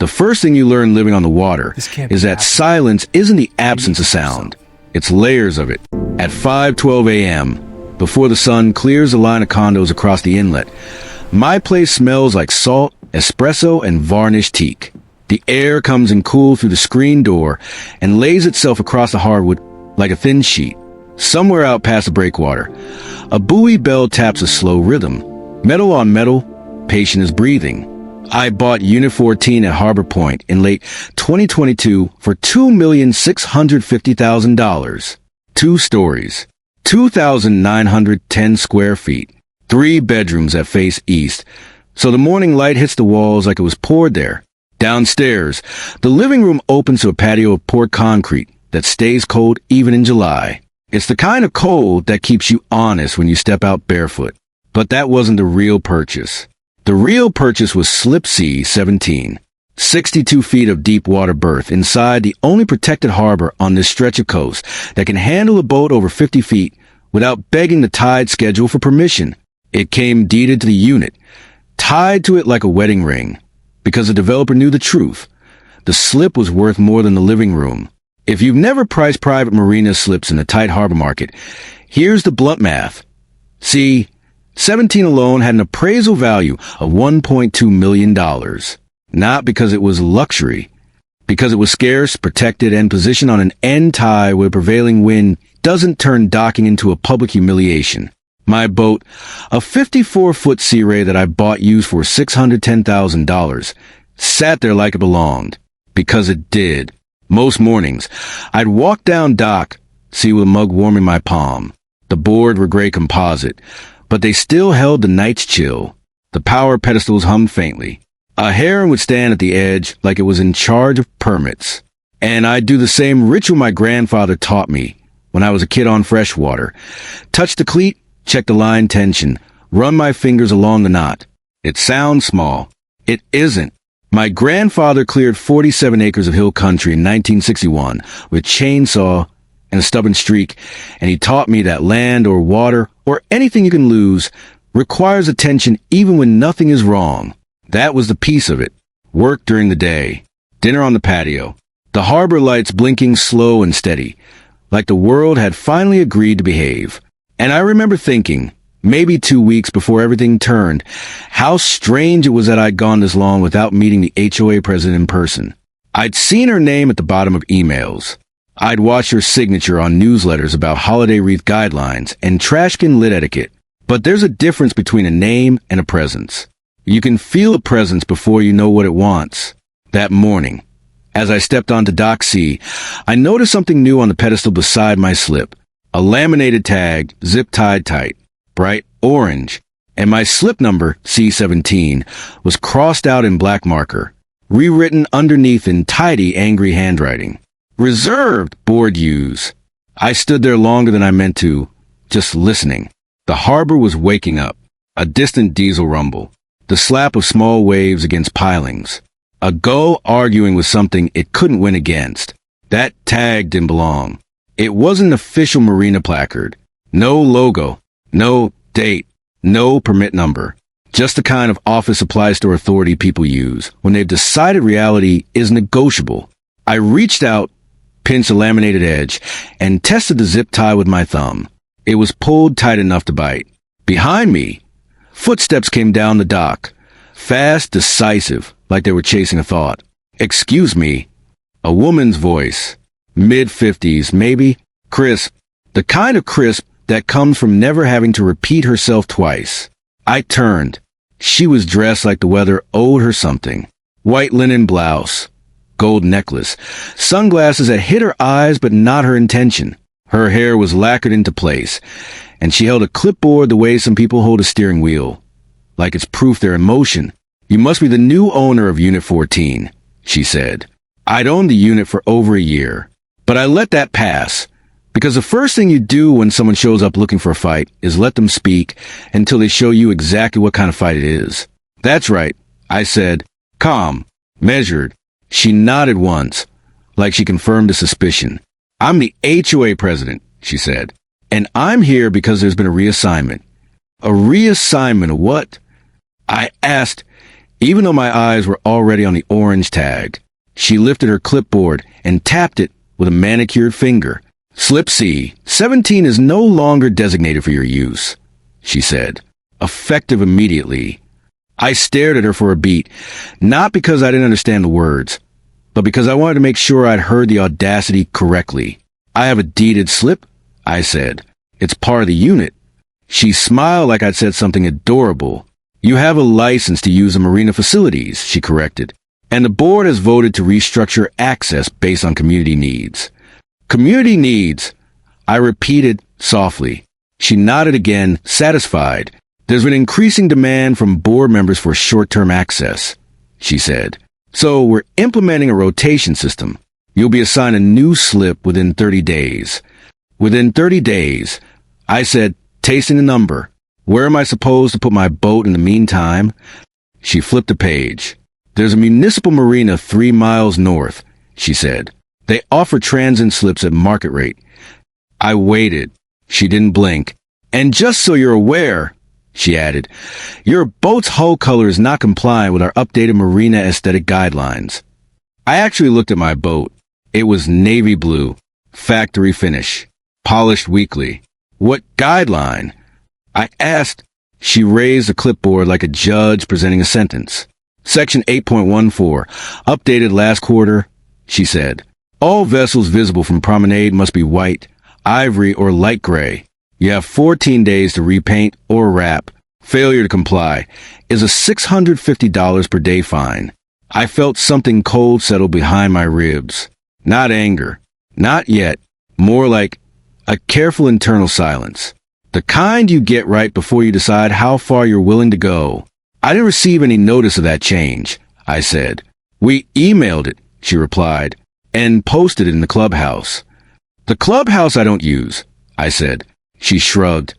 The first thing you learn living on the water This can't be is that happening. silence isn't the absence of sound. It's layers of it. At 5:12 a.m., before the sun clears the line of condos across the inlet, my place smells like salt, espresso, and varnished teak. The air comes in cool through the screen door and lays itself across the hardwood like a thin sheet. Somewhere out past the breakwater, a buoy bell taps a slow rhythm. Metal on metal, patient as breathing. I bought Unit 14 at Harbor Point in late 2022 for $2,650,000. 2 stories, 2,910 square feet, 3 bedrooms that face east, so the morning light hits the walls like it was poured there. Downstairs, the living room opens to a patio of poured concrete that stays cold even in July. It's the kind of cold that keeps you honest when you step out barefoot. But that wasn't the real purchase. The real purchase was Slip Sea 17. 62 feet of deep water berth inside the only protected harbor on this stretch of coast that can handle a boat over 50 feet without begging the tide schedule for permission. It came deeded to the unit, tied to it like a wedding ring, because the developer knew the truth. The slip was worth more than the living room. If you've never priced private marina slips in a tight harbor market, here's the blunt math. See, 17 alone had an appraisal value of $1.2 million. Not because it was luxury, because it was scarce, protected, and positioned on an end tie where prevailing wind doesn't turn docking into a public humiliation. My boat, a 54-foot Sea Ray that I bought used for $610,000, sat there like it belonged, because it did. Most mornings, I'd walk down dock, see with a mug warming my palm. The boards were gray composite, but they still held the night's chill. The power pedestals hummed faintly. A heron would stand at the edge like it was in charge of permits. And I'd do the same ritual my grandfather taught me when I was a kid on freshwater. Touch the cleat, check the line tension, run my fingers along the knot. It sounds small. It isn't. My grandfather cleared 47 acres of hill country in 1961 with chainsaw and a stubborn streak, and he taught me that land or water or anything you can lose requires attention even when nothing is wrong. That was the piece of it. Work during the day, dinner on the patio, the harbor lights blinking slow and steady, like the world had finally agreed to behave. And I remember thinking, maybe 2 weeks before everything turned, how strange it was that I'd gone this long without meeting the HOA president in person. I'd seen her name at the bottom of emails. I'd watched her signature on newsletters about holiday wreath guidelines and trashcan lit etiquette. But there's a difference between a name and a presence. You can feel a presence before you know what it wants. That morning, as I stepped onto Dock C, I noticed something new on the pedestal beside my slip. A laminated tag, zip-tied tight, bright orange, and my slip number, C17, was crossed out in black marker, rewritten underneath in tidy, angry handwriting. Reserved board use. I stood there longer than I meant to, just listening. The harbor was waking up. A distant diesel rumble. The slap of small waves against pilings. A gull arguing with something it couldn't win against. That tag didn't belong. It wasn't an official marina placard. No logo. No date. No permit number. Just the kind of office supply store authority people use when they've decided reality is negotiable. I reached out, pinched the laminated edge, and tested the zip tie with my thumb. It was pulled tight enough to bite. Behind me, footsteps came down the dock. Fast, decisive, like they were chasing a thought. "Excuse me." A woman's voice. Mid-50s, maybe. Crisp. The kind of crisp that comes from never having to repeat herself twice. I turned. She was dressed like the weather owed her something. White linen blouse. Gold necklace. Sunglasses that hid her eyes but not her intention. Her hair was lacquered into place, and she held a clipboard the way some people hold a steering wheel. Like it's proof they're in motion. "You must be the new owner of Unit 14, she said. I'd owned the unit for over a year, but I let that pass, because the first thing you do when someone shows up looking for a fight is let them speak until they show you exactly what kind of fight it is. "That's right," I said, calm, measured. She nodded once, like she confirmed a suspicion. "I'm the HOA president," she said, "and I'm here because there's been a reassignment." "A reassignment of what?" I asked, even though my eyes were already on the orange tag. She lifted her clipboard and tapped it with a manicured finger. Slip C, 17 is no longer designated for your use, she said, effective immediately. I stared at her for a beat, not because I didn't understand the words, but because I wanted to make sure I'd heard the audacity correctly. I have a deeded slip, I said. It's part of the unit. She smiled like I'd said something adorable. You have a license to use the Marina facilities, she corrected, and the board has voted to restructure access based on community needs. Community needs, I repeated softly. She nodded again, satisfied. There's been increasing demand from board members for short-term access, she said. So we're implementing a rotation system. You'll be assigned a new slip within 30 days. Within 30 days, I said, tasting the number. Where am I supposed to put my boat in the meantime? She flipped a page. There's a municipal marina 3 miles north, she said. They offer transit slips at market rate. I waited. She didn't blink. And just so you're aware, she added, your boat's hull color is not compliant with our updated marina aesthetic guidelines. I actually looked at my boat. It was navy blue, factory finish, polished weekly. What guideline? I asked. She raised the clipboard like a judge presenting a sentence. Section 8.14, updated last quarter, she said. All vessels visible from promenade must be white, ivory, or light gray. You have 14 days to repaint or wrap. Failure to comply is a $650 per day fine. I felt something cold settle behind my ribs. Not anger. Not yet. More like a careful internal silence. The kind you get right before you decide how far you're willing to go. I didn't receive any notice of that change, I said. We emailed it, she replied, and posted it in the clubhouse. The clubhouse I don't use, I said. She shrugged,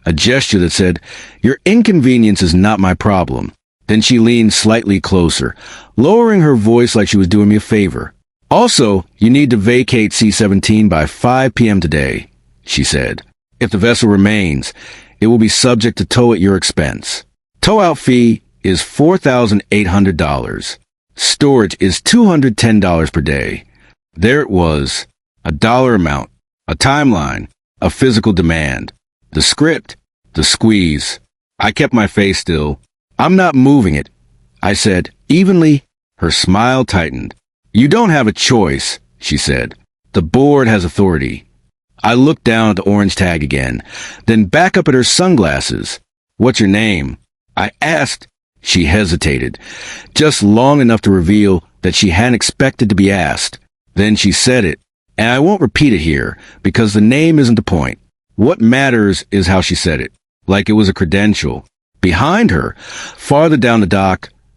a gesture that said, your inconvenience is not my problem. Then she leaned slightly closer, lowering her voice like she was doing me a favor. Also, you need to vacate C-17 by 5 p.m. today, she said. If the vessel remains, it will be subject to tow at your expense. Tow-out fee is $4,800. Storage is $210 per day. There it was, a dollar amount, a timeline, a physical demand, the script, the squeeze. I kept my face still. I'm not moving it, I said, evenly. Her smile tightened. You don't have a choice, she said. The board has authority. I looked down at the orange tag again, then back up at her sunglasses. What's your name? I asked. She hesitated, just long enough to reveal that she hadn't expected to be asked. Then she said it, and I won't repeat it here, because the name isn't the point. What matters is how she said it, like it was a credential. Behind her, farther down the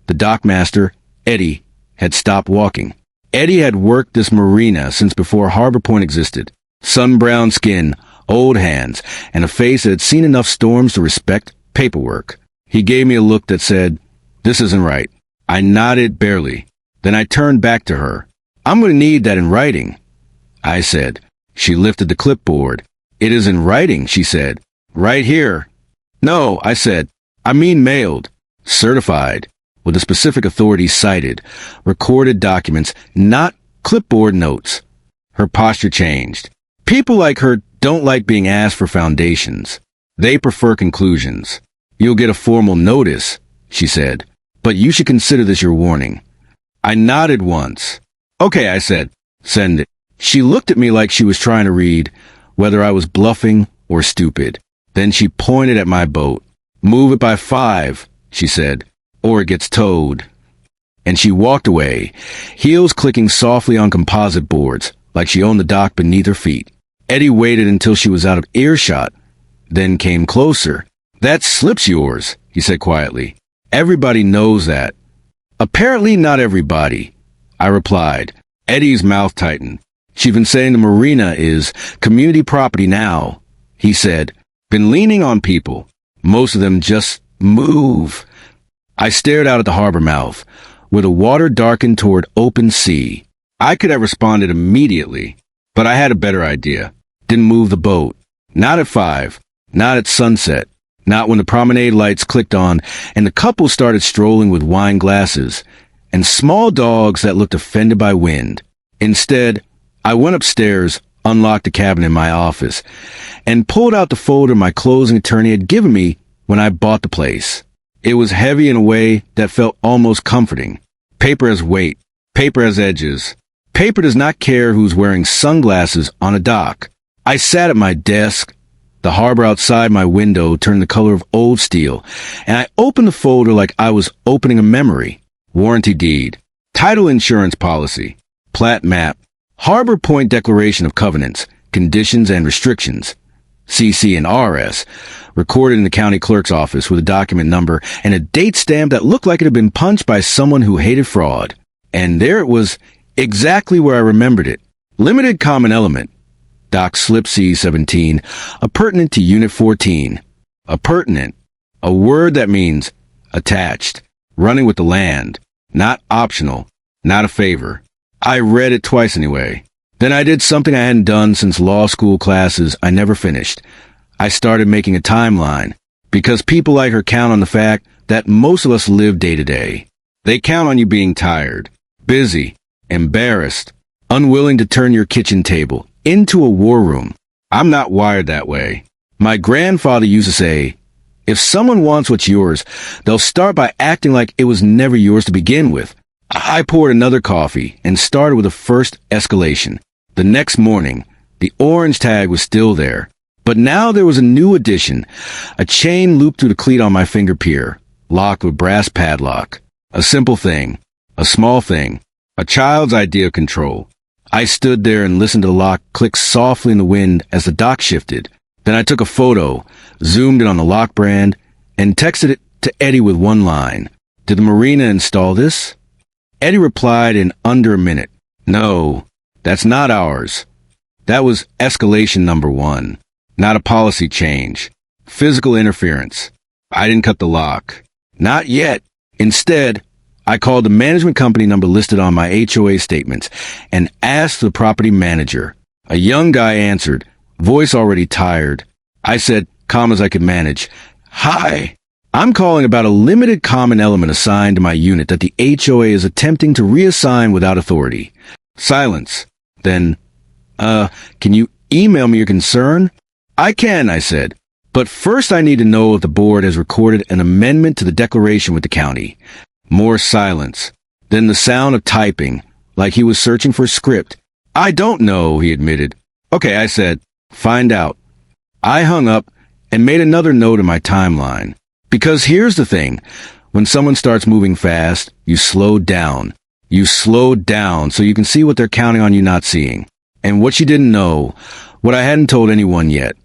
dockmaster, Eddie, had stopped walking. Eddie had worked this marina since before Harbor Point existed. Sun-brown skin, old hands, and a face that had seen enough storms to respect paperwork. He gave me a look that said, this isn't right. I nodded barely. Then I turned back to her. I'm going to need that in writing, I said. She lifted the clipboard. It is in writing, she said. Right here. No, I said. I mean mailed. Certified. With the specific authority cited. Recorded documents, not clipboard notes. Her posture changed. People like her don't like being asked for foundations. They prefer conclusions. You'll get a formal notice, she said, but you should consider this your warning. I nodded once. Okay, I said, send it. She looked at me like she was trying to read whether I was bluffing or stupid. Then she pointed at my boat. Move it by 5, she said, or it gets towed. And she walked away, heels clicking softly on composite boards, like she owned the dock beneath her feet. Eddie waited until she was out of earshot, then came closer. That slip's yours, he said quietly. Everybody knows that. Apparently not everybody, I replied. Eddie's mouth tightened. She's been saying the marina is community property now, he said. Been leaning on people. Most of them just move. I stared out at the harbor mouth, where the water darkened toward open sea. I could have responded immediately, but I had a better idea. Didn't move the boat. Not at 5. Not at sunset. Not when the promenade lights clicked on and the couple started strolling with wine glasses and small dogs that looked offended by wind. Instead, I went upstairs, unlocked the cabinet in my office, and pulled out the folder my closing attorney had given me when I bought the place. It was heavy in a way that felt almost comforting. Paper has weight. Paper has edges. Paper does not care who's wearing sunglasses on a dock. I sat at my desk. The harbor outside my window turned the color of old steel, and I opened the folder like I was opening a memory. Warranty deed, title insurance policy, plat map, Harbor Point Declaration of Covenants, Conditions and Restrictions, CC and RS, recorded in the county clerk's office with a document number and a date stamp that looked like it had been punched by someone who hated fraud. And there it was, exactly where I remembered it. Limited common element. Doc Slip C-17, appurtenant to Unit 14. Appurtenant, a word that means attached, running with the land, not optional, not a favor. I read it twice anyway. Then I did something I hadn't done since law school classes I never finished. I started making a timeline, because people like her count on the fact that most of us live day to day. They count on you being tired, busy, embarrassed, unwilling to turn your kitchen table into a war room. I'm not wired that way. My grandfather used to say, if someone wants what's yours, they'll start by acting like it was never yours to begin with. I poured another coffee and started with the first escalation. The next morning, the orange tag was still there, but now there was a new addition, a chain looped through the cleat on my finger pier, locked with brass padlock. A simple thing, a small thing, a child's idea of control. I stood there and listened to the lock click softly in the wind as the dock shifted. Then I took a photo, zoomed in on the lock brand, and texted it to Eddie with one line. Did the Marina install this? Eddie replied in under a minute. No, that's not ours. That was escalation number 1. Not a policy change. Physical interference. I didn't cut the lock. Not yet. Instead, I called the management company number listed on my HOA statements and asked the property manager. A young guy answered, voice already tired. I said, calm as I could manage, hi, I'm calling about a limited common element assigned to my unit that the HOA is attempting to reassign without authority. Silence. Then, can you email me your concern? I can, I said. But first I need to know if the board has recorded an amendment to the declaration with the county. More silence. Then the sound of typing, like he was searching for a script. I don't know, he admitted. Okay, I said. Find out. I hung up and made another note in my timeline. Because here's the thing. When someone starts moving fast, you slow down. You slow down so you can see what they're counting on you not seeing. And what you didn't know, what I hadn't told anyone yet,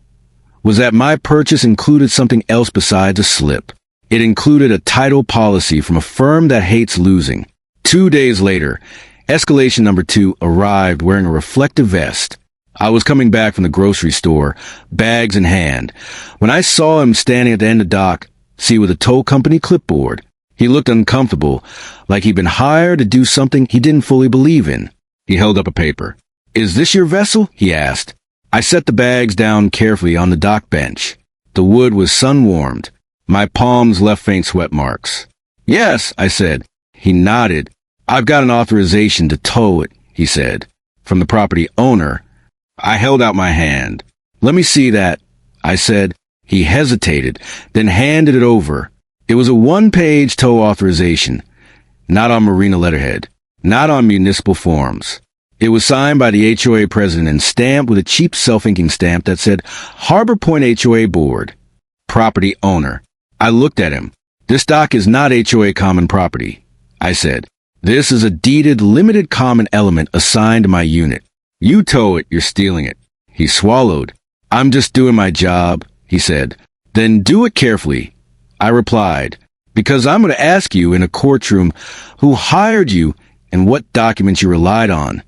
was that my purchase included something else besides a slip. It included a title policy from a firm that hates losing. 2 days later, escalation number 2 arrived wearing a reflective vest. I was coming back from the grocery store, bags in hand, when I saw him standing at the end of the dock, with a tow company clipboard. He looked uncomfortable, like he'd been hired to do something he didn't fully believe in. He held up a paper. Is this your vessel? He asked. I set the bags down carefully on the dock bench. The wood was sun-warmed. My palms left faint sweat marks. Yes, I said. He nodded. I've got an authorization to tow it, he said. From the property owner. I held out my hand. Let me see that, I said. He hesitated, then handed it over. It was a 1-page tow authorization. Not on Marina letterhead. Not on municipal forms. It was signed by the HOA President and stamped with a cheap self-inking stamp that said, Harbor Point HOA Board. Property owner. I looked at him. This dock is not HOA common property, I said. This is a deeded limited common element assigned to my unit. You tow it, you're stealing it. He swallowed. I'm just doing my job, he said. Then do it carefully, I replied, because I'm going to ask you in a courtroom who hired you and what documents you relied on.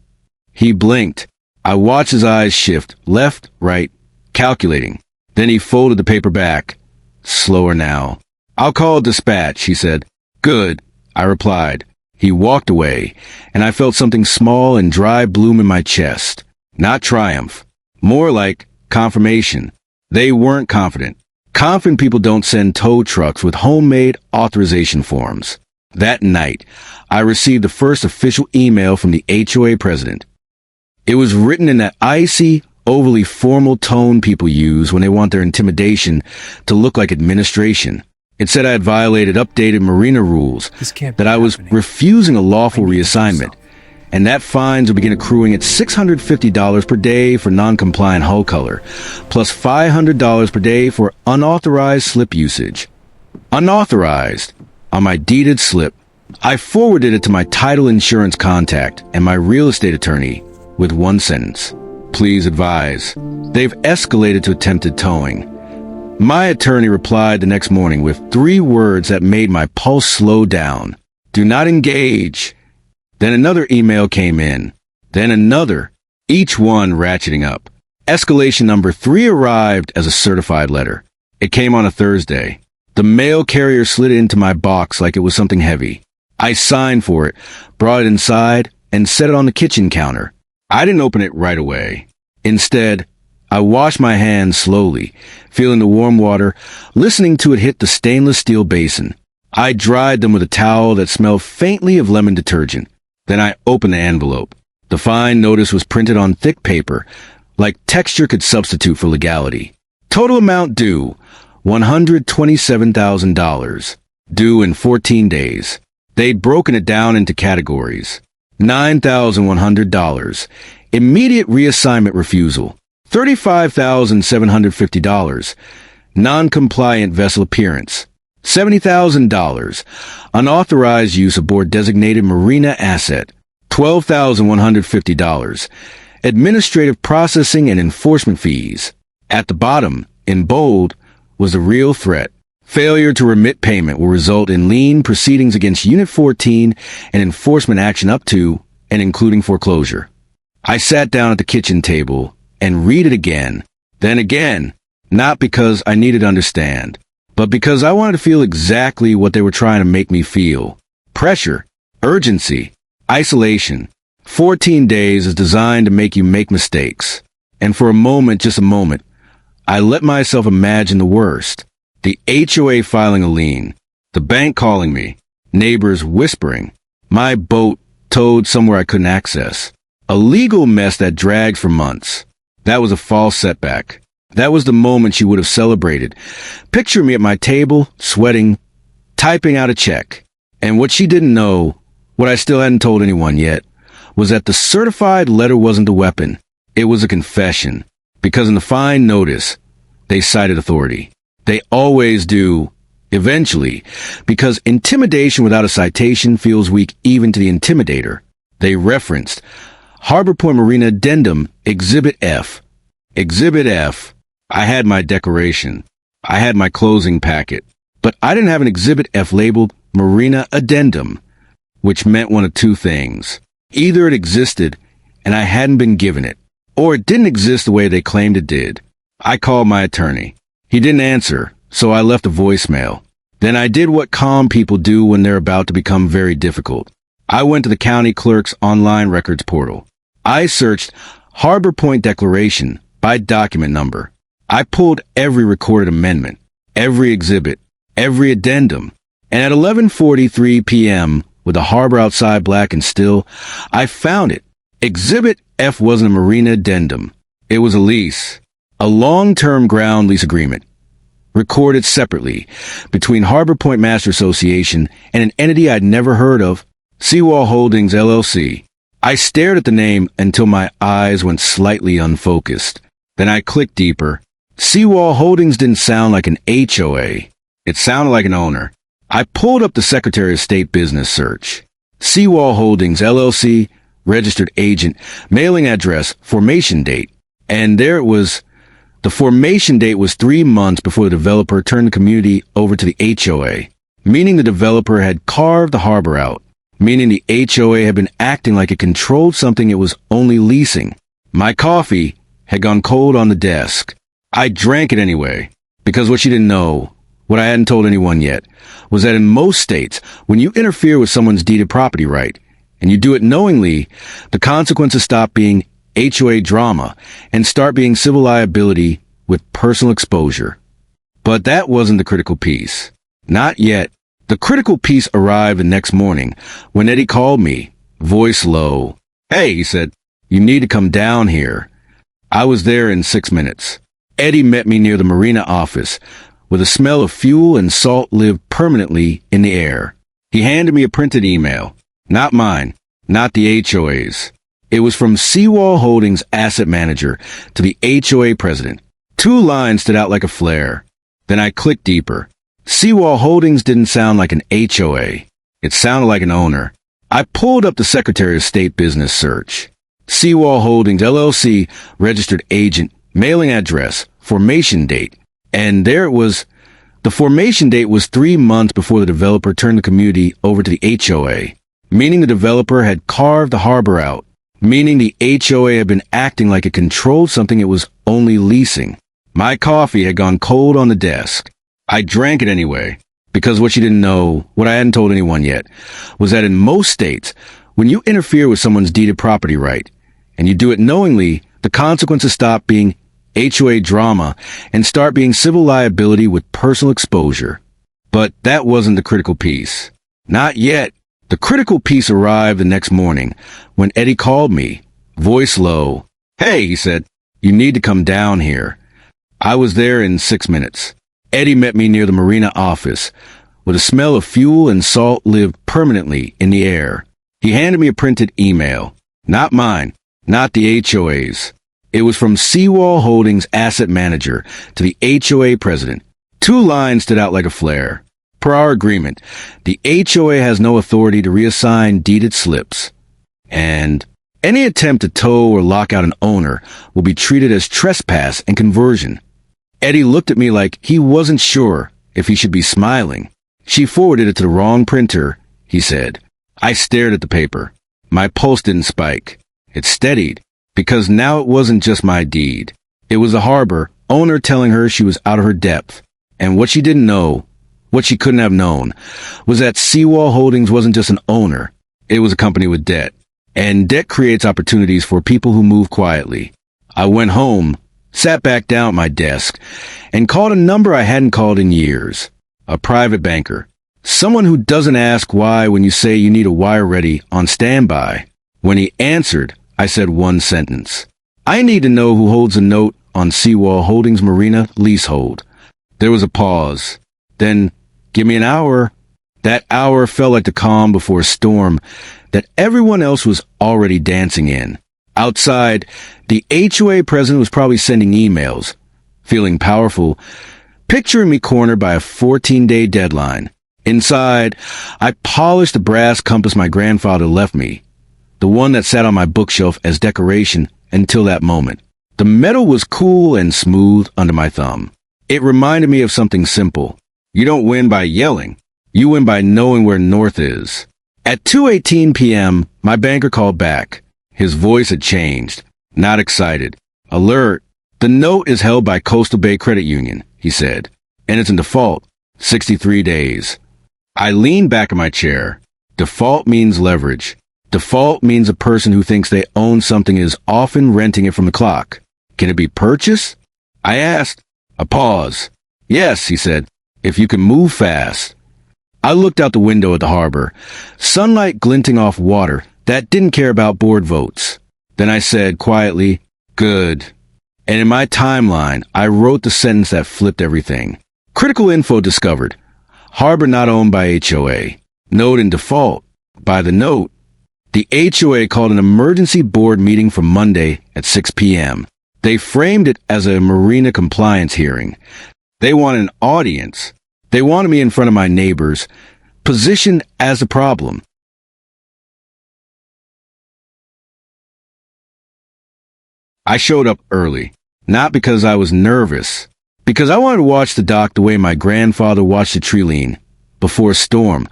He blinked. I watched his eyes shift, left, right, calculating. Then he folded the paper back. Slower now. I'll call a dispatch, he said. Good, I replied. He walked away, and I felt something small and dry bloom in my chest. Not triumph. More like confirmation. They weren't confident. Confident people don't send tow trucks with homemade authorization forms. That night, I received the first official email from the HOA president. It was written in that icy, overly formal tone people use when they want their intimidation to look like administration. It said I had violated updated Marina rules, that I was refusing a lawful reassignment, and that fines would begin accruing at $650 per day for non-compliant hull color, plus $500 per day for unauthorized slip usage. Unauthorized. On my deeded slip, I forwarded it to my title insurance contact and my real estate attorney with one sentence. Please advise. They've escalated to attempted towing. My attorney replied the next morning with 3 words that made my pulse slow down. Do not engage. Then another email came in. Then another, each one ratcheting up. Escalation number 3 arrived as a certified letter. It came on a Thursday. The mail carrier slid it into my box like it was something heavy. I signed for it, brought it inside, and set it on the kitchen counter. I didn't open it right away. Instead, I washed my hands slowly, feeling the warm water, listening to it hit the stainless steel basin. I dried them with a towel that smelled faintly of lemon detergent. Then I opened the envelope. The fine notice was printed on thick paper, like texture could substitute for legality. Total amount due, $127,000. Due in 14 days. They'd broken it down into categories. $9,100. Immediate reassignment refusal. $35,750. Non-compliant vessel appearance. $70,000. Unauthorized use aboard designated Marina asset. $12,150. Administrative processing and enforcement fees. At the bottom, in bold, was the real threat. Failure to remit payment will result in lien proceedings against Unit 14 and enforcement action up to and including foreclosure. I sat down at the kitchen table and read it again, then again, not because I needed to understand, but because I wanted to feel exactly what they were trying to make me feel. Pressure, urgency, isolation. 14 days is designed to make you make mistakes. And for a moment, just a moment, I let myself imagine the worst. The HOA filing a lien, the bank calling me, neighbors whispering, my boat towed somewhere I couldn't access. A legal mess that dragged for months. That was a false setback. That was the moment she would have celebrated. Picture me at my table, sweating, typing out a check. And what she didn't know, what I still hadn't told anyone yet, was that the certified letter wasn't a weapon. It was a confession. Because in the fine notice, they cited authority. They always do, eventually, because intimidation without a citation feels weak even to the intimidator. They referenced Harbor Point Marina Addendum, Exhibit F. Exhibit F. I had my declaration. I had my closing packet. But I didn't have an Exhibit F labeled Marina Addendum, which meant one of 2 things. Either it existed, and I hadn't been given it, or it didn't exist the way they claimed it did. I called my attorney. He didn't answer, so I left a voicemail. Then I did what calm people do when they're about to become very difficult. I went to the county clerk's online records portal. I searched Harbor Point Declaration by document number. I pulled every recorded amendment, every exhibit, every addendum, and at 11:43 p.m., with the harbor outside black and still, I found it. Exhibit F wasn't a Marina addendum. It was a lease. A long-term ground lease agreement, recorded separately, between Harbor Point Master Association and an entity I'd never heard of, Seawall Holdings, LLC. I stared at the name until my eyes went slightly unfocused. Then I clicked deeper. Seawall Holdings didn't sound like an HOA. It sounded like an owner. I pulled up the Secretary of State business search. Seawall Holdings, LLC, registered agent, mailing address, formation date. And there it was. The formation date was 3 months before the developer turned the community over to the HOA, meaning the developer had carved the harbor out, meaning the HOA had been acting like it controlled something it was only leasing. My coffee had gone cold on the desk. I drank it anyway, because what she didn't know, what I hadn't told anyone yet, was that in most states, when you interfere with someone's deeded property right, and you do it knowingly, the consequences stop being HOA drama and start being civil liability with personal exposure. But that wasn't the critical piece. Not yet. The critical piece arrived the next morning when Eddie called me, voice low. "Hey," he said, "you need to come down here." I was there in 6 minutes. Eddie met me near the Marina office, where the smell of fuel and salt lived permanently in the air. He handed me a printed email. Not mine, not the HOA's. It was from Seawall Holdings asset manager to the HOA president. 2 lines stood out like a flare. Then I clicked deeper. Seawall Holdings didn't sound like an HOA. It sounded like an owner. I pulled up the Secretary of State business search. Seawall Holdings, LLC, registered agent, mailing address, formation date. And there it was. The formation date was 3 months before the developer turned the community over to the HOA, meaning the developer had carved the harbor out, meaning the HOA had been acting like it controlled something it was only leasing. My coffee had gone cold on the desk. I drank it anyway, because what she didn't know, what I hadn't told anyone yet, was that in most states, when you interfere with someone's deeded property right, and you do it knowingly, the consequences stop being HOA drama and start being civil liability with personal exposure. But that wasn't the critical piece. Not yet. The critical piece arrived the next morning when Eddie called me, voice low. "Hey," he said, "you need to come down here." I was there in 6 minutes. Eddie met me near the Marina office, where the smell of fuel and salt lived permanently in the air. He handed me a printed email. Not mine, not the HOA's. It was from Seawall Holdings asset manager to the HOA president. 2 lines stood out like a flare. Per our agreement, the HOA has no authority to reassign deeded slips. And any attempt to tow or lock out an owner will be treated as trespass and conversion. Eddie looked at me like he wasn't sure if he should be smiling. "She forwarded it to the wrong printer," he said. I stared at the paper. My pulse didn't spike. It steadied, because now it wasn't just my deed. It was the harbor owner telling her she was out of her depth. And what she didn't know, what she couldn't have known, was that Seawall Holdings wasn't just an owner. It was a company with debt. And debt creates opportunities for people who move quietly. I went home, sat back down at my desk, and called a number I hadn't called in years. A private banker. Someone who doesn't ask why when you say you need a wire ready on standby. When he answered, I said one sentence. "I need to know who holds a note on Seawall Holdings Marina leasehold." There was a pause. Then, "Give me an hour." That hour felt like the calm before a storm that everyone else was already dancing in. Outside, the HOA president was probably sending emails, feeling powerful, picturing me cornered by a 14-day deadline. Inside, I polished the brass compass my grandfather left me, the one that sat on my bookshelf as decoration until that moment. The metal was cool and smooth under my thumb. It reminded me of something simple. You don't win by yelling. You win by knowing where north is. At 2:18 p.m., my banker called back. His voice had changed. Not excited. Alert. "The note is held by Coastal Bay Credit Union," he said, "and it's in default. 63 days. I leaned back in my chair. Default means leverage. Default means a person who thinks they own something is often renting it from the clock. Can it be purchased? I asked. A pause. "Yes," he said, "if you can move fast." I looked out the window at the harbor, sunlight glinting off water that didn't care about board votes. Then I said quietly, "Good." And in my timeline, I wrote the sentence that flipped everything. Critical info discovered. Harbor not owned by HOA. Note in default. By the note. The HOA called an emergency board meeting for Monday at 6 p.m. They framed it as a marina compliance hearing. They wanted an audience. They wanted me in front of my neighbors, positioned as a problem. I showed up early, not because I was nervous, because I wanted to watch the dock the way my grandfather watched the tree lean, before a storm,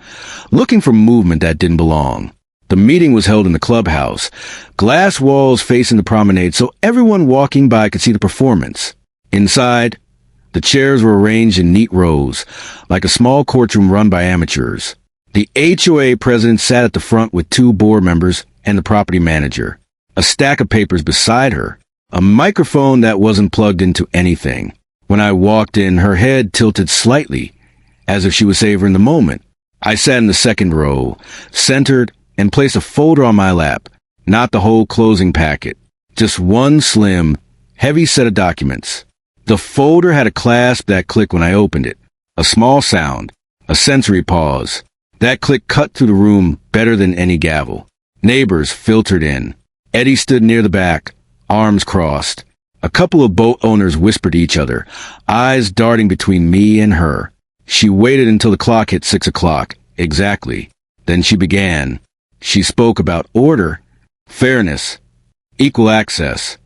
looking for movement that didn't belong. The meeting was held in the clubhouse, glass walls facing the promenade so everyone walking by could see the performance. Inside, the chairs were arranged in neat rows, like a small courtroom run by amateurs. The HOA president sat at the front with 2 board members and the property manager. A stack of papers beside her, a microphone that wasn't plugged into anything. When I walked in, her head tilted slightly, as if she was savoring the moment. I sat in the second row, centered, and placed a folder on my lap, not the whole closing packet, just one slim, heavy set of documents. The folder had a clasp that clicked when I opened it, a small sound, a sensory pause. That click cut through the room better than any gavel. Neighbors filtered in. Eddie stood near the back, arms crossed. A couple of boat owners whispered to each other, eyes darting between me and her. She waited until the clock hit 6 o'clock, exactly. Then she began. She spoke about order, fairness, equal access.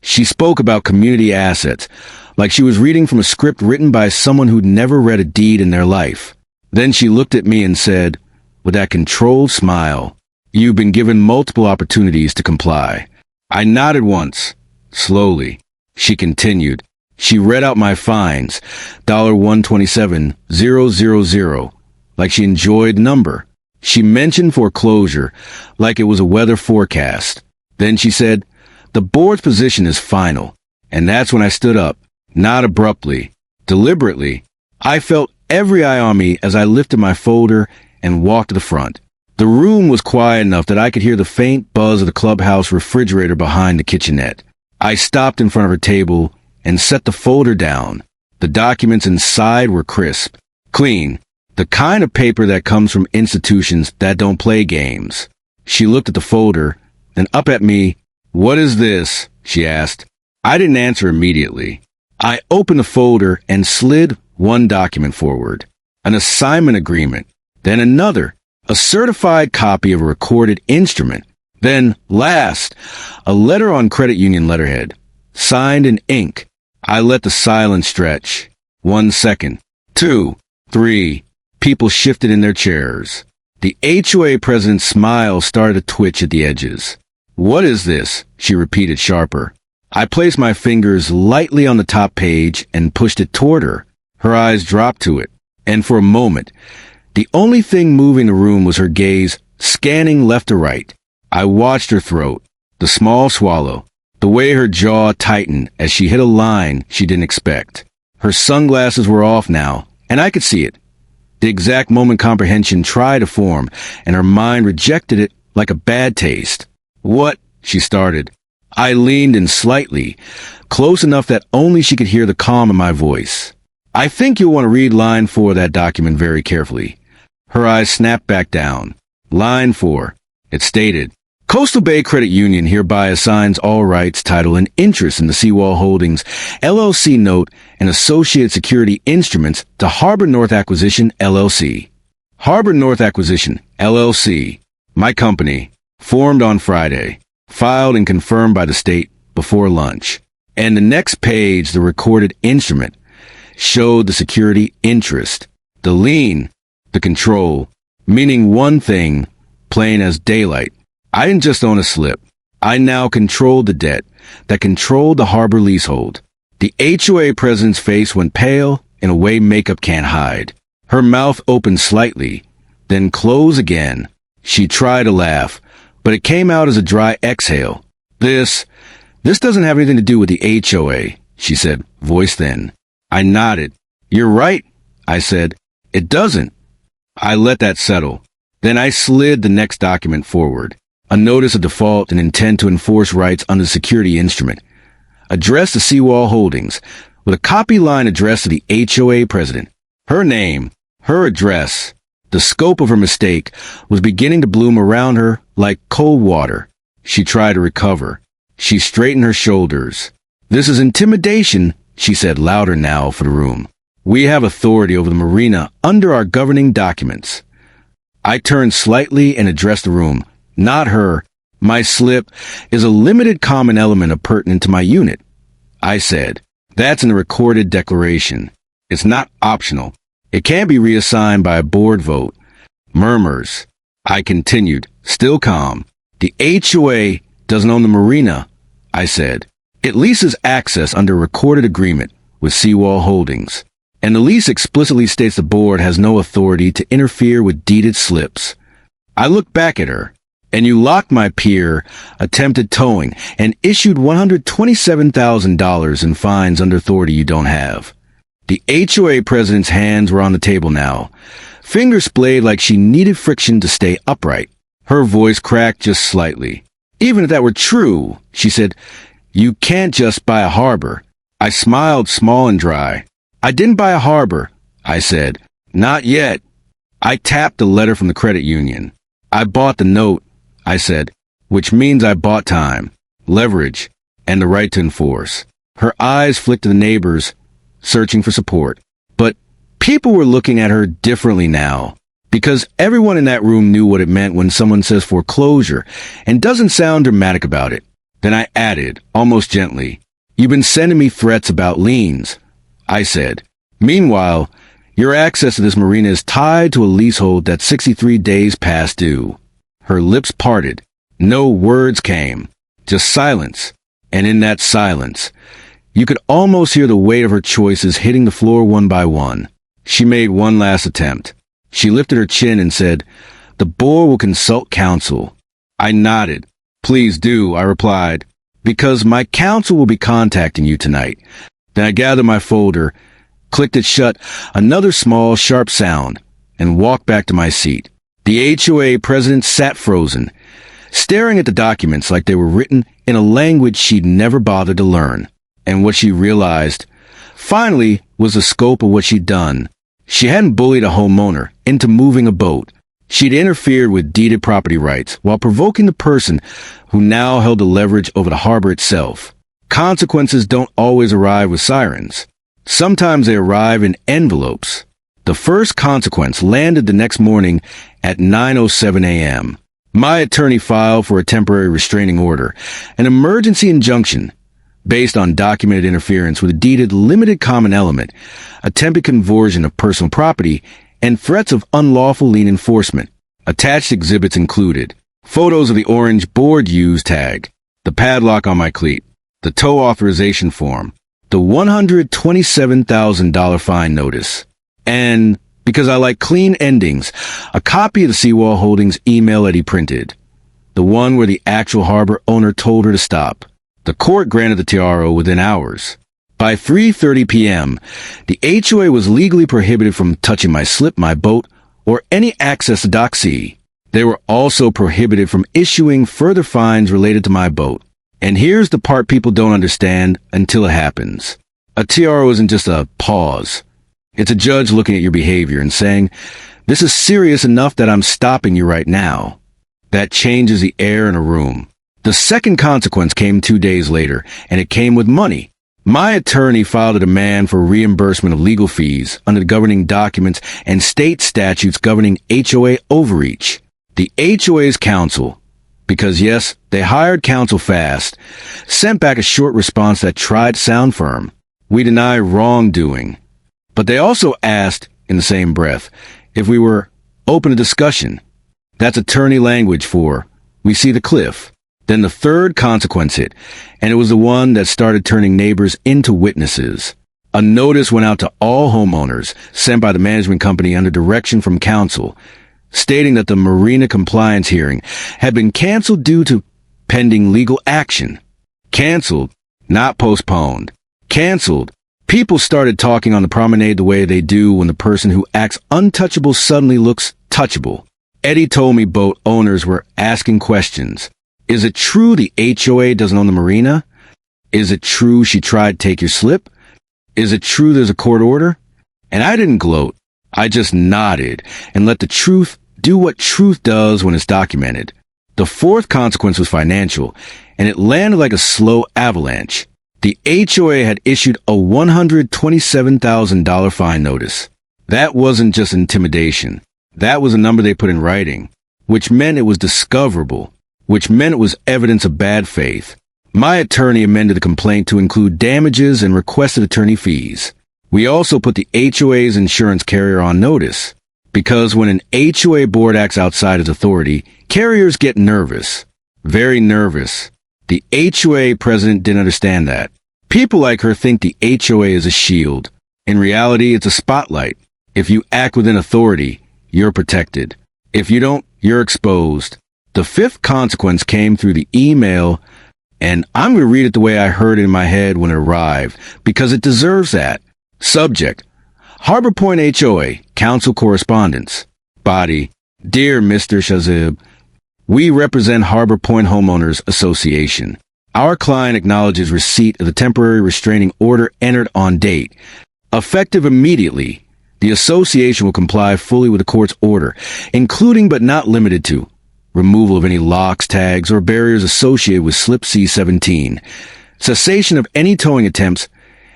She spoke about community assets, like she was reading from a script written by someone who'd never read a deed in their life. Then she looked at me and said, with that controlled smile, "You've been given multiple opportunities to comply." I nodded once, slowly. She continued. She read out my fines, $127,000, like she enjoyed number. She mentioned foreclosure, like it was a weather forecast. Then she said, "The board's position is final." And that's when I stood up, not abruptly, deliberately. I felt every eye on me as I lifted my folder and walked to the front. The room was quiet enough that I could hear the faint buzz of the clubhouse refrigerator behind the kitchenette. I stopped in front of her table and set the folder down. The documents inside were crisp, clean, the kind of paper that comes from institutions that don't play games. She looked at the folder, then up at me. "What is this?" she asked. I didn't answer immediately. I opened the folder and slid one document forward, an assignment agreement, then another, a certified copy of a recorded instrument, then, last, a letter on credit union letterhead, signed in ink. I let the silence stretch. 1 second, 2, 3. People shifted in their chairs. The HOA president's smile started to twitch at the edges. "What is this?" she repeated sharper. I placed my fingers lightly on the top page and pushed it toward her. Her eyes dropped to it, and for a moment, the only thing moving the room was her gaze, scanning left to right. I watched her throat, the small swallow, the way her jaw tightened as she hit a line she didn't expect. Her sunglasses were off now, and I could see it. The exact moment comprehension tried to form, and her mind rejected it like a bad taste. "What?" she started. I leaned in slightly, close enough that only she could hear the calm in my voice. "I think you'll want to read line 4 of that document very carefully." Her eyes snapped back down. Line 4. It stated, "Coastal Bay Credit Union hereby assigns all rights, title, and interest in the Seawall Holdings, LLC note, and associated security instruments to Harbor North Acquisition, LLC. Harbor North Acquisition, LLC, my company, formed on Friday, filed and confirmed by the state before lunch." And the next page, the recorded instrument, showed the security interest, the lien, the control, meaning one thing, plain as daylight. I didn't just own a slip. I now controlled the debt that controlled the harbor leasehold. The HOA president's face went pale in a way makeup can't hide. Her mouth opened slightly, then closed again. She tried to laugh, but it came out as a dry exhale. This doesn't have anything to do with the HOA, she said, voice thin. I nodded. "You're right," I said. "It doesn't." I let that settle. Then I slid the next document forward. A notice of default and intent to enforce rights under the security instrument. Addressed to Seawall Holdings, with a copy line addressed to the HOA president. Her name, her address. The scope of her mistake was beginning to bloom around her like cold water. She tried to recover. She straightened her shoulders. "This is intimidation," she said louder now for the room. "We have authority over the Marina under our governing documents." I turned slightly and addressed the room. Not her. "My slip is a limited common element pertinent to my unit," I said. "That's in the recorded declaration. It's not optional. It can't be reassigned by a board vote." Murmurs. I continued, still calm. "The HOA doesn't own the Marina," I said. "It leases access under a recorded agreement with Seawall Holdings, and the lease explicitly states the board has no authority to interfere with deeded slips." I looked back at her. And you locked my pier, attempted towing, and issued $127,000 in fines under authority you don't have. The HOA president's hands were on the table now. Fingers splayed like she needed friction to stay upright. Her voice cracked just slightly. Even if that were true, she said, you can't just buy a harbor. I smiled small and dry. I didn't buy a harbor, I said. Not yet. I tapped the letter from the credit union. I bought the note, I said, which means I bought time, leverage, and the right to enforce. Her eyes flicked to the neighbors, searching for support. But people were looking at her differently now, because everyone in that room knew what it meant when someone says foreclosure and doesn't sound dramatic about it. Then I added, almost gently, you've been sending me threats about liens, I said. Meanwhile, your access to this marina is tied to a leasehold that's 63 days past due. Her lips parted. No words came, just silence. And in that silence, you could almost hear the weight of her choices hitting the floor one by one. She made one last attempt. She lifted her chin and said, the board will consult counsel. I nodded. Please do, I replied, because my counsel will be contacting you tonight. Then I gathered my folder, clicked it shut, another small, sharp sound, and walked back to my seat. The HOA president sat frozen, staring at the documents like they were written in a language she'd never bothered to learn. And what she realized, finally, was the scope of what she'd done. She hadn't bullied a homeowner into moving a boat. She'd interfered with deeded property rights while provoking the person who now held the leverage over the harbor itself. Consequences don't always arrive with sirens. Sometimes they arrive in envelopes. The first consequence landed the next morning at 9:07 a.m. My attorney filed for a temporary restraining order, an emergency injunction, based on documented interference with a deeded limited common element, attempted conversion of personal property, and threats of unlawful lien enforcement. Attached exhibits included photos of the orange board use tag, the padlock on my cleat, the tow authorization form, the $127,000 fine notice, and, because I like clean endings, a copy of the Seawall Holdings email that he printed, the one where the actual harbor owner told her to stop. The court granted the TRO within hours. By 3:30 p.m., the HOA was legally prohibited from touching my slip, my boat, or any access to Dock C. They were also prohibited from issuing further fines related to my boat. And here's the part people don't understand until it happens. A TRO isn't just a pause. It's a judge looking at your behavior and saying, this is serious enough that I'm stopping you right now. That changes the air in a room. The second consequence came 2 days later, and it came with money. My attorney filed a demand for reimbursement of legal fees under the governing documents and state statutes governing HOA overreach. The HOA's counsel, because yes, they hired counsel fast, sent back a short response that tried to sound firm. We deny wrongdoing. But they also asked, in the same breath, if we were open to discussion. That's attorney language for, we see the cliff. Then the third consequence hit, and it was the one that started turning neighbors into witnesses. A notice went out to all homeowners, sent by the management company under direction from counsel, stating that the Marina compliance hearing had been canceled due to pending legal action. Canceled, not postponed. Canceled. People started talking on the promenade the way they do when the person who acts untouchable suddenly looks touchable. Eddie told me boat owners were asking questions. Is it true the HOA doesn't own the marina? Is it true she tried to take your slip? Is it true there's a court order? And I didn't gloat. I just nodded and let the truth do what truth does when it's documented. The fourth consequence was financial, and it landed like a slow avalanche. The HOA had issued a $127,000 fine notice. That wasn't just intimidation. That was a number they put in writing, which meant it was discoverable, which meant it was evidence of bad faith. My attorney amended the complaint to include damages and requested attorney fees. We also put the HOA's insurance carrier on notice, because when an HOA board acts outside its authority, carriers get nervous. Very nervous. The HOA president didn't understand that. People like her think the HOA is a shield. In reality, it's a spotlight. If you act within authority, you're protected. If you don't, you're exposed. The The fifth consequence came through the email, and I'm going to read it the way I heard it in my head when it arrived, because it deserves that. Subject: Harbor Point HOA, Council Correspondence. Body: Dear Mr. Shazib, we represent Harbor Point Homeowners Association. Our client acknowledges receipt of the temporary restraining order entered on date. Effective immediately, the association will comply fully with the court's order, including but not limited to removal of any locks, tags, or barriers associated with slip C-17, cessation of any towing attempts,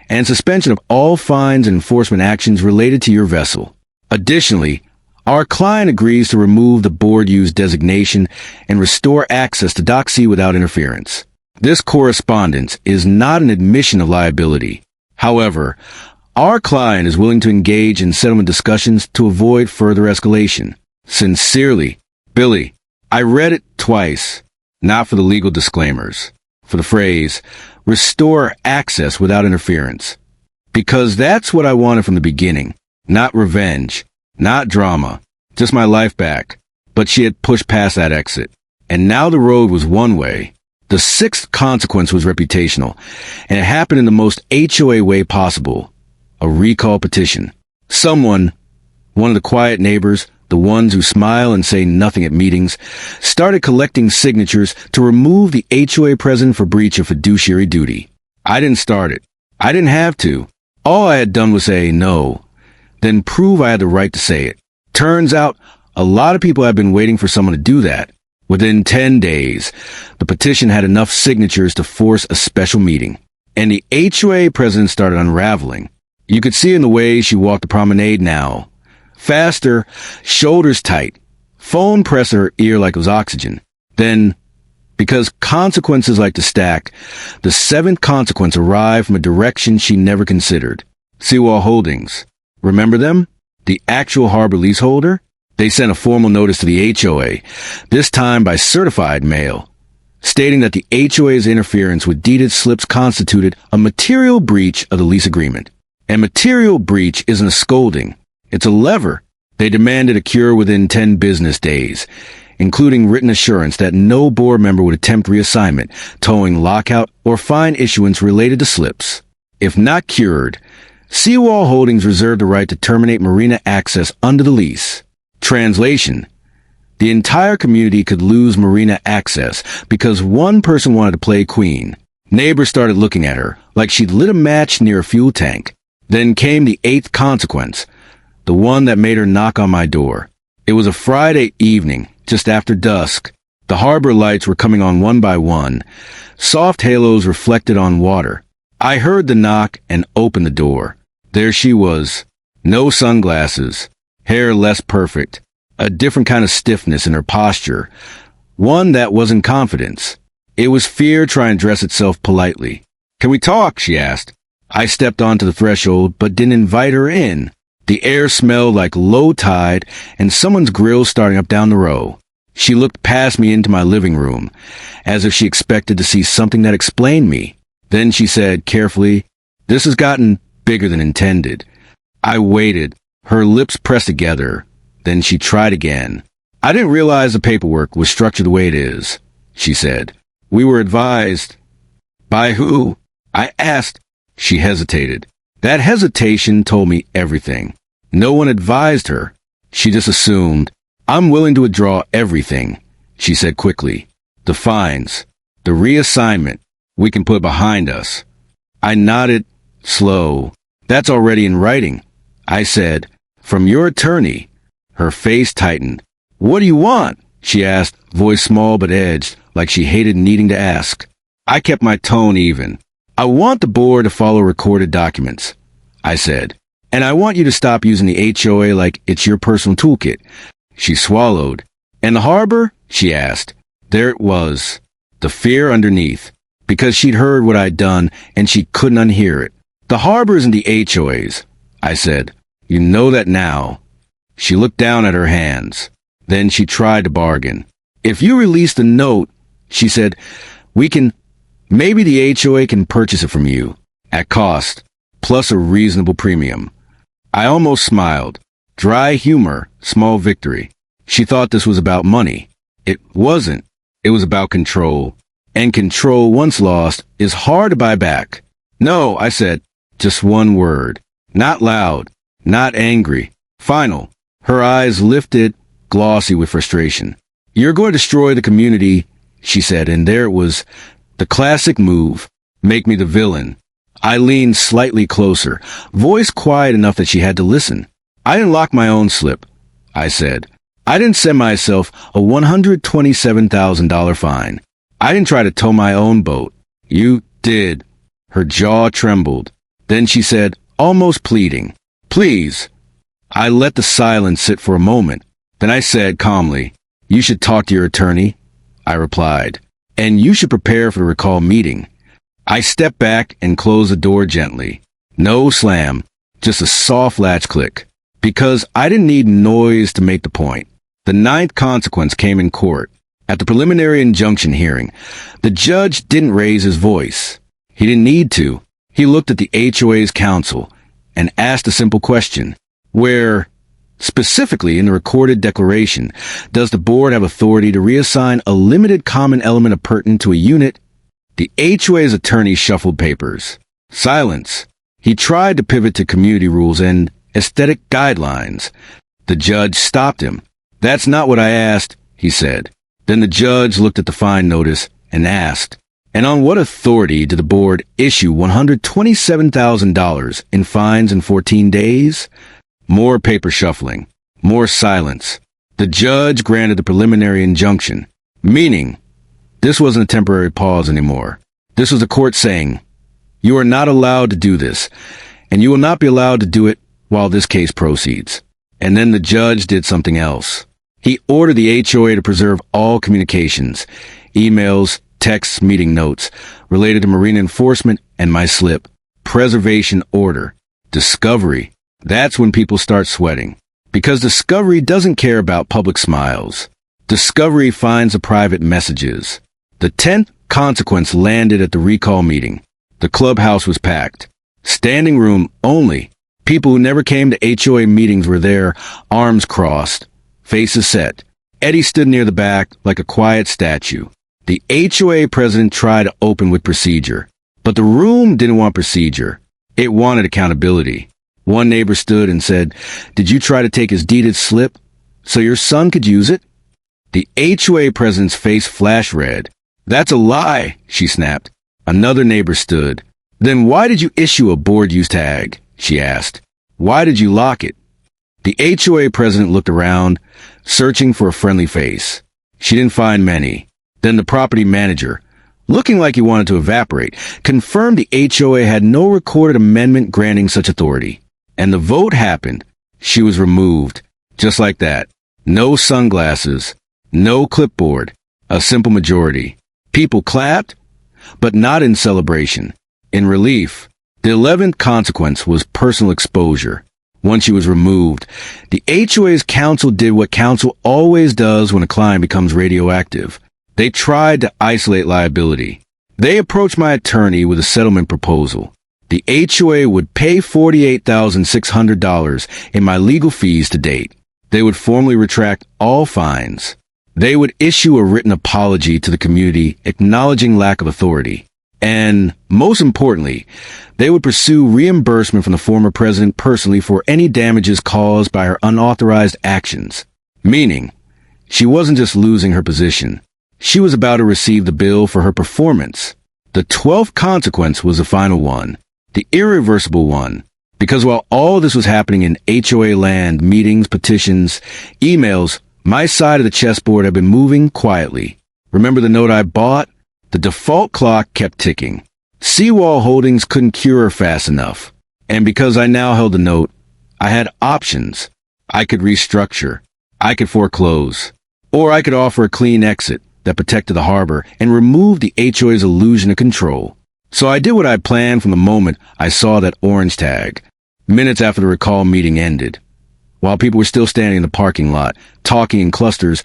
and suspension of all fines and enforcement actions related to your vessel. Additionally, our client agrees to remove the board-use designation and restore access to Dock C without interference. This correspondence is not an admission of liability. However, our client is willing to engage in settlement discussions to avoid further escalation. Sincerely, Billy. I read it twice, not for the legal disclaimers, for the phrase, restore access without interference. Because that's what I wanted from the beginning. Not revenge, not drama, just my life back. But she had pushed past that exit, and now the road was one way. The sixth consequence was reputational, and it happened in the most HOA way possible. A recall petition. Someone, one of the quiet neighbors, the ones who smile and say nothing at meetings, started collecting signatures to remove the HOA president for breach of fiduciary duty. I didn't start it. I didn't have to. All I had done was say no, then prove I had the right to say it. Turns out, a lot of people had been waiting for someone to do that. Within 10 days, the petition had enough signatures to force a special meeting, and the HOA president started unraveling. You could see in the way she walked the promenade now. Faster, shoulders tight, phone pressed to her ear like it was oxygen. Then, because consequences like to stack, the seventh consequence arrived from a direction she never considered. Seawall Holdings. Remember them? The actual harbor leaseholder? They sent a formal notice to the HOA, this time by certified mail, stating that the HOA's interference with deeded slips constituted a material breach of the lease agreement. And material breach isn't a scolding. It's a lever. They demanded a cure within 10 business days, including written assurance that no board member would attempt reassignment, towing, lockout, or fine issuance related to slips. If not cured, Seawall Holdings reserved the right to terminate Marina access under the lease. Translation: the entire community could lose Marina access because one person wanted to play queen. Neighbors started looking at her like she'd lit a match near a fuel tank. Then came the eighth consequence, the one that made her knock on my door. It was a Friday evening, just after dusk. The harbor lights were coming on one by one. Soft halos reflected on water. I heard the knock and opened the door. There she was. No sunglasses. Hair less perfect. A different kind of stiffness in her posture. One that wasn't confidence. It was fear trying to dress itself politely. "Can we talk?" she asked. I stepped onto the threshold, but didn't invite her in. The air smelled like low tide and someone's grill starting up down the row. She looked past me into my living room, as if she expected to see something that explained me. Then she said carefully, "This has gotten bigger than intended." I waited, her lips pressed together. Then she tried again. "I didn't realize the paperwork was structured the way it is," she said. "We were advised." "By who?" I asked. She hesitated. That hesitation told me everything. No one advised her. She just assumed. "I'm willing to withdraw everything," she said quickly. "The fines, the reassignment, we can put behind us." I nodded, slow. "That's already in writing," I said. "From your attorney." Her face tightened. "What do you want?" she asked, voice small but edged, like she hated needing to ask. I kept my tone even. "I want the board to follow recorded documents," I said. "And I want you to stop using the HOA like it's your personal toolkit." She swallowed. "And the harbor?" she asked. There it was, the fear underneath, because she'd heard what I'd done and she couldn't unhear it. "The harbor isn't the HOA's," I said. "You know that now." She looked down at her hands. Then she tried to bargain. "If you release the note," she said, maybe the HOA can purchase it from you, at cost, plus a reasonable premium." I almost smiled. Dry humor, small victory. She thought this was about money. It wasn't. It was about control. And control, once lost, is hard to buy back. No, I said. Just one word. Not loud. Not angry. Final. Her eyes lifted, glossy with frustration. You're going to destroy the community, she said, and there it was. The classic move. Make me the villain. I leaned slightly closer, voice quiet enough that she had to listen. I didn't lock my own slip, I said. I didn't send myself a $127,000 fine. I didn't try to tow my own boat. You did. Her jaw trembled. Then she said, almost pleading, please. I let the silence sit for a moment. Then I said calmly, you should talk to your attorney, I replied, and you should prepare for the recall meeting. I stepped back and closed the door gently. No slam, just a soft latch click, because I didn't need noise to make the point. The ninth consequence came in court. At the preliminary injunction hearing, the judge didn't raise his voice. He didn't need to. He looked at the HOA's counsel and asked a simple question. Where, specifically in the recorded declaration, does the board have authority to reassign a limited common element appurtenant to a unit? The HOA's attorney shuffled papers. Silence. He tried to pivot to community rules and aesthetic guidelines. The judge stopped him. That's not what I asked, he said. Then the judge looked at the fine notice and asked, and on what authority did the board issue $127,000 in fines in 14 days? More paper shuffling. More silence. The judge granted the preliminary injunction, meaning this wasn't a temporary pause anymore. This was the court saying, you are not allowed to do this, and you will not be allowed to do it while this case proceeds. And then the judge did something else. He ordered the HOA to preserve all communications, emails, texts, meeting notes, related to Marina enforcement and my slip. Preservation order. Discovery. That's when people start sweating. Because discovery doesn't care about public smiles. Discovery finds the private messages. The 10th consequence landed at the recall meeting. The clubhouse was packed. Standing room only. People who never came to HOA meetings were there, arms crossed, faces set. Eddie stood near the back like a quiet statue. The HOA president tried to open with procedure, but the room didn't want procedure. It wanted accountability. One neighbor stood and said, did you try to take his deeded slip so your son could use it? The HOA president's face flashed red. That's a lie, she snapped. Another neighbor stood. Then why did you issue a board use tag? She asked. Why did you lock it? The HOA president looked around, searching for a friendly face. She didn't find many. Then the property manager, looking like he wanted to evaporate, confirmed the HOA had no recorded amendment granting such authority. And the vote happened. She was removed. Just like that. No sunglasses. No clipboard. A simple majority. People clapped, but not in celebration. In relief. The 11th consequence was personal exposure. Once she was removed, the HOA's counsel did what counsel always does when a client becomes radioactive. They tried to isolate liability. They approached my attorney with a settlement proposal. The HOA would pay $48,600 in my legal fees to date. They would formally retract all fines. They would issue a written apology to the community acknowledging lack of authority. And, most importantly, they would pursue reimbursement from the former president personally for any damages caused by her unauthorized actions. Meaning, she wasn't just losing her position. She was about to receive the bill for her performance. The 12th consequence was the final one. The irreversible one. Because while all this was happening in HOA land, meetings, petitions, emails, my side of the chessboard had been moving quietly. Remember the note I bought? The default clock kept ticking. Seawall Holdings couldn't cure her fast enough. And because I now held the note, I had options. I could restructure. I could foreclose. Or I could offer a clean exit that protected the harbor and removed the HOA's illusion of control. So I did what I planned from the moment I saw that orange tag. Minutes after the recall meeting ended. While people were still standing in the parking lot, talking in clusters,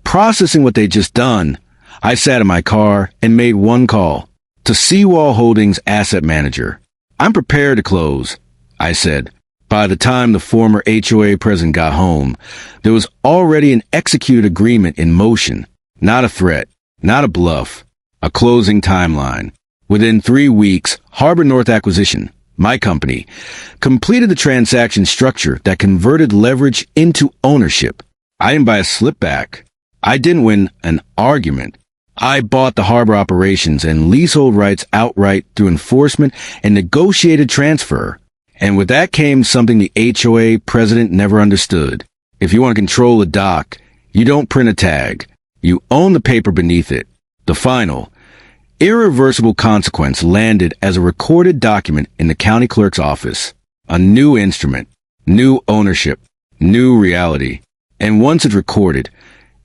processing what they'd just done, I sat in my car and made one call to Seawall Holdings asset manager. I'm prepared to close, I said. By the time the former HOA president got home, there was already an executed agreement in motion. Not a threat, not a bluff, a closing timeline. Within 3 weeks, Harbor North Acquisition, my company, completed the transaction structure that converted leverage into ownership. I didn't buy a slip back. I didn't win an argument. I bought the harbor operations and leasehold rights outright through enforcement and negotiated transfer. And with that came something the HOA president never understood. If you want to control a dock, you don't print a tag. You own the paper beneath it. The final, irreversible consequence landed as a recorded document in the county clerk's office. A new instrument, new ownership, new reality. And once it's recorded,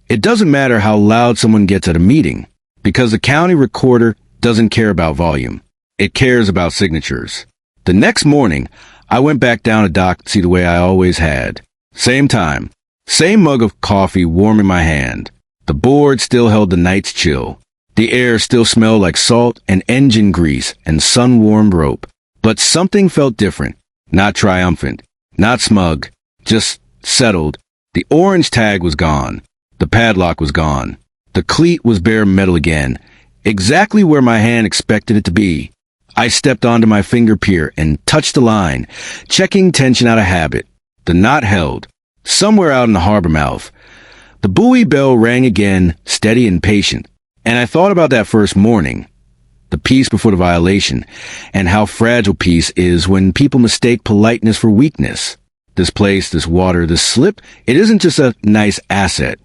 it doesn't matter how loud someone gets at a meeting, because the county recorder doesn't care about volume. It cares about signatures. The next morning, I went back down a dock to see the way I always had. Same time, same mug of coffee warm in my hand. The board still held the night's chill. The air still smelled like salt and engine grease and sun-warmed rope. But something felt different. Not triumphant, not smug, just settled. The orange tag was gone. The padlock was gone. The cleat was bare metal again, exactly where my hand expected it to be. I stepped onto my finger pier and touched the line, checking tension out of habit. The knot held, somewhere out in the harbor mouth. The buoy bell rang again, steady and patient, and I thought about that first morning, the peace before the violation, and how fragile peace is when people mistake politeness for weakness. This place, this water, this slip, it isn't just a nice asset.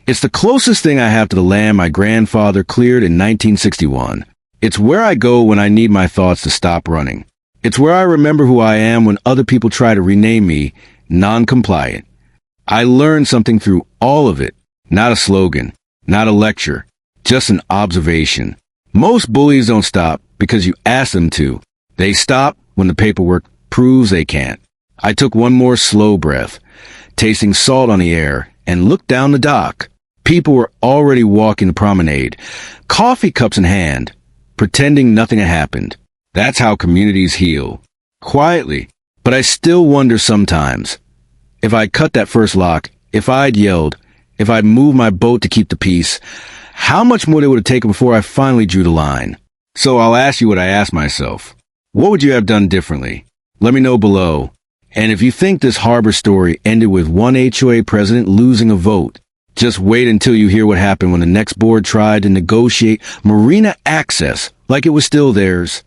It's the closest thing I have to the land my grandfather cleared in 1961. It's where I go when I need my thoughts to stop running. It's where I remember who I am when other people try to rename me non-compliant. I learned something through all of it. Not a slogan, not a lecture, just an observation. Most bullies don't stop because you ask them to. They stop when the paperwork proves they can't. I took one more slow breath, tasting salt on the air, and looked down the dock. People were already walking the promenade, coffee cups in hand, pretending nothing had happened. That's how communities heal. Quietly. But I still wonder sometimes, if I'd cut that first lock, if I'd yelled, if I'd moved my boat to keep the peace, how much more it would have taken before I finally drew the line. So I'll ask you what I asked myself. What would you have done differently? Let me know below. And if you think this harbor story ended with one HOA president losing a vote, just wait until you hear what happened when the next board tried to negotiate Marina access like it was still theirs.